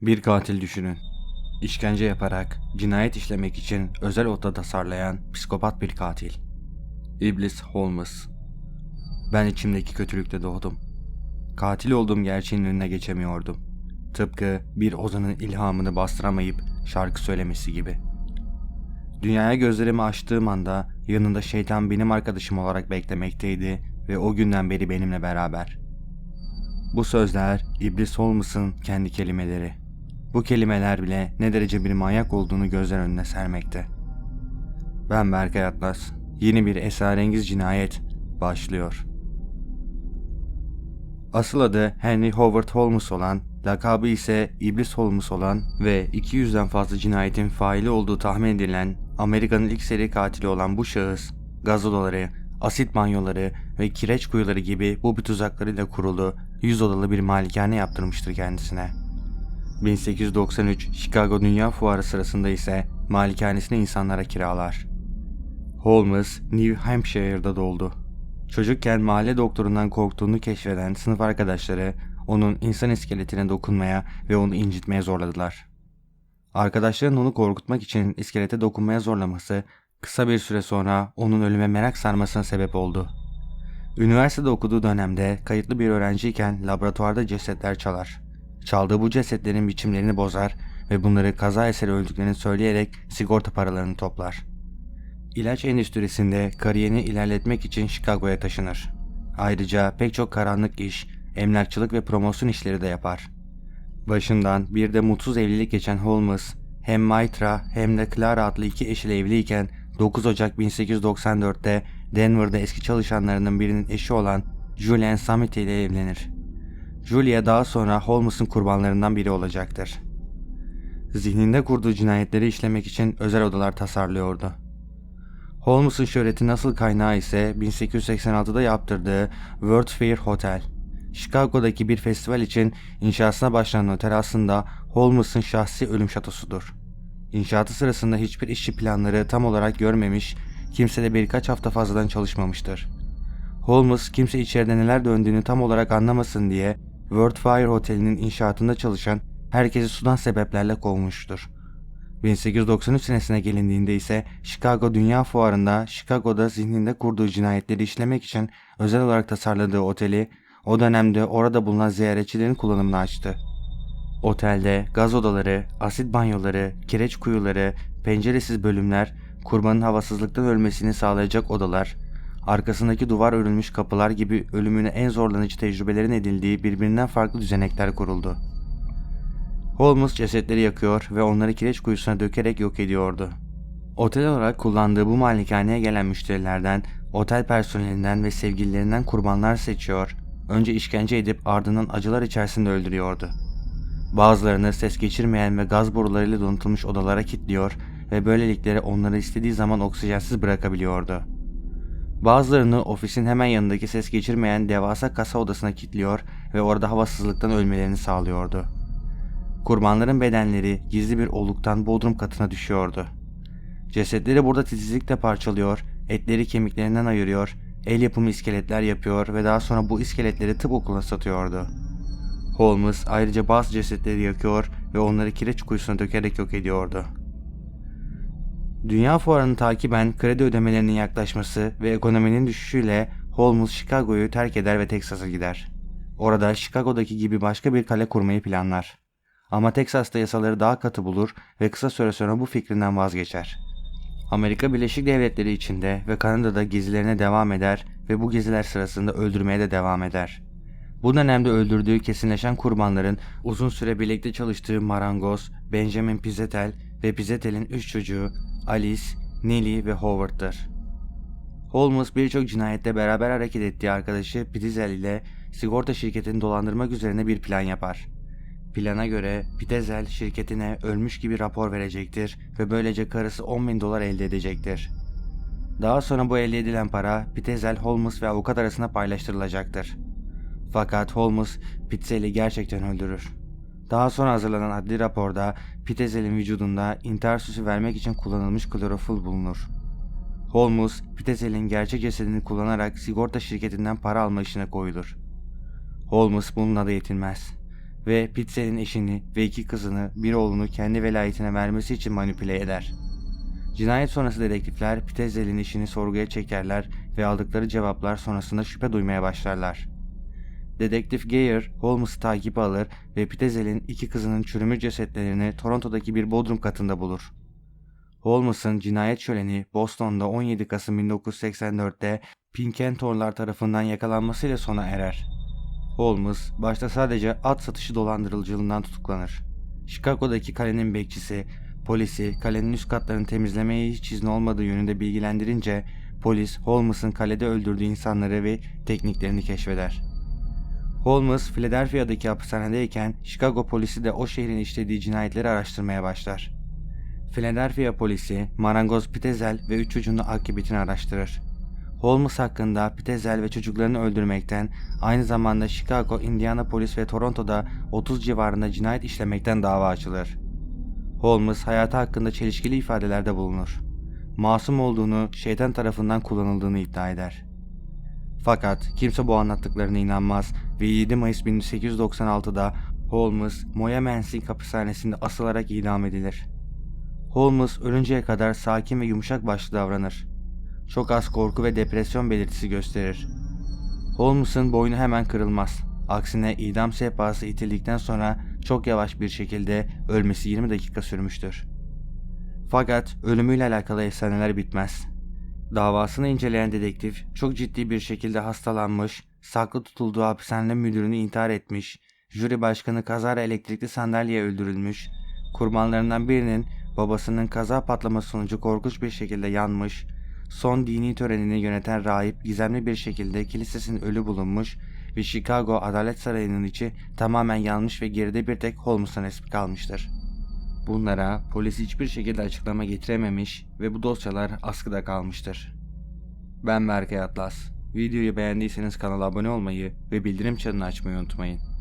Bir katil düşünün. İşkence yaparak cinayet işlemek için özel oda tasarlayan psikopat bir katil. İblis Holmes. Ben içimdeki kötülükte doğdum. Katil olduğum gerçeğin önüne geçemiyordum. Tıpkı bir ozanın ilhamını bastıramayıp şarkı söylemesi gibi. Dünyaya gözlerimi açtığım anda yanında şeytan benim arkadaşım olarak beklemekteydi ve o günden beri benimle beraber. Bu sözler İblis Holmes'ın kendi kelimeleri. Bu kelimeler bile ne derece bir manyak olduğunu gözler önüne sermekte. Ben Berkay Atlas. Yeni bir esrarengiz cinayet başlıyor. Asıl adı Henry Howard Holmes olan, lakabı ise İblis Holmes olan ve 200'den fazla cinayetin faili olduğu tahmin edilen Amerika'nın ilk seri katili olan bu şahıs, gaz odaları, asit banyoları ve kireç kuyuları gibi bu bir tuzaklarıyla kurulu 100 odalı bir malikane yaptırmıştır kendisine. 1893 Chicago Dünya Fuarı sırasında ise malikanesini insanlara kiralar. Holmes, New Hampshire'da doğdu. Çocukken mahalle doktorundan korktuğunu keşfeden sınıf arkadaşları onun insan iskeletine dokunmaya ve onu incitmeye zorladılar. Arkadaşların onu korkutmak için iskelete dokunmaya zorlaması kısa bir süre sonra onun ölüme merak sarmasına sebep oldu. Üniversitede okuduğu dönemde kayıtlı bir öğrenciyken laboratuvarda cesetler çalar. Çaldığı bu cesetlerin biçimlerini bozar ve bunları kaza eseri öldüklerini söyleyerek sigorta paralarını toplar. İlaç endüstrisinde kariyerini ilerletmek için Chicago'ya taşınır. Ayrıca pek çok karanlık iş, emlakçılık ve promosyon işleri de yapar. Başından bir de mutsuz evlilik geçen Holmes, hem Mitra hem de Clara adlı iki eşiyle evliyken 9 Ocak 1894'te Denver'da eski çalışanlarının birinin eşi olan Julian Summit ile evlenir. Julia daha sonra Holmes'un kurbanlarından biri olacaktır. Zihninde kurduğu cinayetleri işlemek için özel odalar tasarlıyordu. Holmes'un şöhreti asıl kaynağı ise 1886'da yaptırdığı World Fair Hotel. Chicago'daki bir festival için inşasına başlanan otel aslında Holmes'un şahsi ölüm şatosudur. İnşaatı sırasında hiçbir işçi planları tam olarak görmemiş, kimse de birkaç hafta fazladan çalışmamıştır. Holmes kimse içeride neler döndüğünü tam olarak anlamasın diye World Fair Oteli'nin inşaatında çalışan herkesi sudan sebeplerle kovmuştur. 1893 senesine gelindiğinde ise Chicago Dünya Fuarı'nda Chicago'da zihninde kurduğu cinayetleri işlemek için özel olarak tasarladığı oteli o dönemde orada bulunan ziyaretçilerin kullanımına açtı. Otelde gaz odaları, asit banyoları, kireç kuyuları, penceresiz bölümler, kurbanın havasızlıktan ölmesini sağlayacak odalar, arkasındaki duvar örülmüş kapılar gibi ölümüne en zorlanıcı tecrübelerin edildiği birbirinden farklı düzenekler kuruldu. Holmes cesetleri yakıyor ve onları kireç kuyusuna dökerek yok ediyordu. Otel olarak kullandığı bu malikaneye gelen müşterilerden, otel personelinden ve sevgililerinden kurbanlar seçiyor, önce işkence edip ardından acılar içerisinde öldürüyordu. Bazılarını ses geçirmeyen ve gaz borularıyla donatılmış odalara kilitliyor ve böylelikle onları istediği zaman oksijensiz bırakabiliyordu. Bazılarını ofisin hemen yanındaki ses geçirmeyen devasa kasa odasına kilitliyor ve orada havasızlıktan ölmelerini sağlıyordu. Kurbanların bedenleri gizli bir oluktan bodrum katına düşüyordu. Cesetleri burada titizlikle parçalıyor, etleri kemiklerinden ayırıyor, el yapımı iskeletler yapıyor ve daha sonra bu iskeletleri tıp okuluna satıyordu. Holmes ayrıca bazı cesetleri yakıyor ve onları kireç kuyusuna dökerek yok ediyordu. Dünya fuarını takiben kredi ödemelerinin yaklaşması ve ekonominin düşüşüyle Holmes Chicago'yu terk eder ve Teksas'a gider. Orada Chicago'daki gibi başka bir kale kurmayı planlar. Ama Teksas'ta yasaları daha katı bulur ve kısa süre sonra bu fikrinden vazgeçer. Amerika Birleşik Devletleri içinde ve Kanada'da gezilerine devam eder ve bu geziler sırasında öldürmeye de devam eder. Bu dönemde öldürdüğü kesinleşen kurbanların uzun süre birlikte çalıştığı marangoz Benjamin Pizzettel ve Pizzettel'in 3 çocuğu Alice, Nellie ve Howard'dır. Holmes birçok cinayette beraber hareket ettiği arkadaşı Pizzettel ile sigorta şirketini dolandırmak üzerine bir plan yapar. Plana göre Pizzettel şirketine ölmüş gibi rapor verecektir ve böylece karısı $10.000 elde edecektir. Daha sonra bu elde edilen para Pizzettel, Holmes ve avukat arasında paylaştırılacaktır. Fakat Holmes Pizzettel'i gerçekten öldürür. Daha sonra hazırlanan adli raporda Pizzettel'in vücudunda intihar süsü vermek için kullanılmış klorofil bulunur. Holmes, Pizzettel'in gerçek cesedini kullanarak sigorta şirketinden para alma işine koyulur. Holmes bununla da yetinmez. ve Pitzel'in eşini ve 2 kızını, bir oğlunu kendi velayetine vermesi için manipüle eder. Cinayet sonrası dedektifler Pitzel'in eşini sorguya çekerler ve aldıkları cevaplar sonrasında şüphe duymaya başlarlar. Dedektif Geyer, Holmes'u takibe alır ve Pitzel'in 2 kızının çürümüş cesetlerini Toronto'daki bir bodrum katında bulur. Holmes'un cinayet şöleni Boston'da 17 Kasım 1984'te Pinkentonlar tarafından yakalanmasıyla sona erer. Holmes, başta sadece at satışı dolandırıcılığından tutuklanır. Chicago'daki kalenin bekçisi, polisi kalenin üst katlarını temizlemeye hiç izni olmadığı yönünde bilgilendirince, polis Holmes'un kalede öldürdüğü insanları ve tekniklerini keşfeder. Holmes, Philadelphia'daki hapishanedeyken Chicago polisi de o şehrin işlediği cinayetleri araştırmaya başlar. Philadelphia polisi, marangoz Pitzel ve 3 çocuğunun akıbetini araştırır. Holmes hakkında Pitzel ve çocuklarını öldürmekten, aynı zamanda Chicago, Indianapolis ve Toronto'da 30 civarında cinayet işlemekten dava açılır. Holmes hayatı hakkında çelişkili ifadelerde bulunur. Masum olduğunu, şeytan tarafından kullanıldığını iddia eder. Fakat kimse bu anlattıklarına inanmaz ve 7 Mayıs 1896'da Holmes, Moyamensing hapishanesinde asılarak idam edilir. Holmes ölünceye kadar sakin ve yumuşak başlı davranır. Çok az korku ve depresyon belirtisi gösterir. Holmes'un boynu hemen kırılmaz. Aksine idam sehpası itildikten sonra çok yavaş bir şekilde ölmesi 20 dakika sürmüştür. Fakat ölümüyle alakalı efsaneler bitmez. Davasını inceleyen dedektif çok ciddi bir şekilde hastalanmış, saklı tutulduğu hapishane müdürünü intihar etmiş, jüri başkanı kazara elektrikli sandalyeye öldürülmüş, kurbanlarından birinin babasının kaza patlaması sonucu korkunç bir şekilde yanmış, son dini törenini yöneten rahip gizemli bir şekilde kilisesinin ölü bulunmuş ve Chicago Adalet Sarayı'nın içi tamamen yanmış ve geride bir tek Holmes'un resmi kalmıştır. Bunlara polis hiçbir şekilde açıklama getirememiş ve bu dosyalar askıda kalmıştır. Ben Berkay Atlas. Videoyu beğendiyseniz kanala abone olmayı ve bildirim çanını açmayı unutmayın.